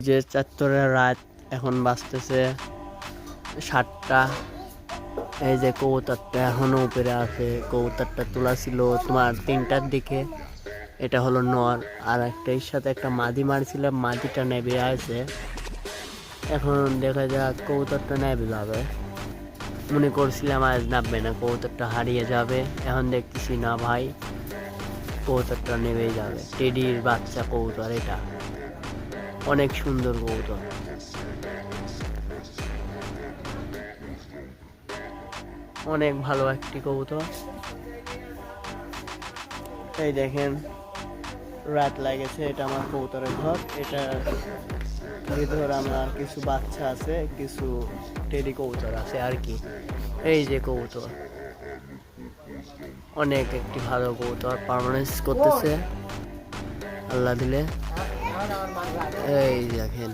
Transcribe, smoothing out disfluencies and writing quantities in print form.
যে চাত্তরের রাত এখন বাজতেছে 7টা। এই যে কবুতরটা এখনো উপরে আছে, কবুতরটা তোলা ছিল তোমার 3টার দিকে। এটা হলো নর, আর একটার সাথে একটা মাদি মারছিলাম, মাদিটা নেবে আছে। এখন দেখা যাক কবুতরটা নেবে যাবে, মনে করছিলাম আজ নামবে না, কবুতরটা হারিয়ে যাবে। এখন দেখতেছি না ভাই, কবুতরটা নেমেই যাবে। টেডির বাচ্চা কবুতর, এটা অনেক সুন্দর কবুতর, অনেক ভালো একটি কবুতর। এই দেখেন রাত লাগেছে, এটা আমার কবুতরের ঘর। এটা ভিতরে আমার কিছু বাচ্চা আছে, কিছু টেডি কবুতর আছে আর কি। এই যে কবুতর, অনেক একটি ভালো কবুতর, পারফরমেন্স করতেছে আল্লাহ দিলে। এই দেখেন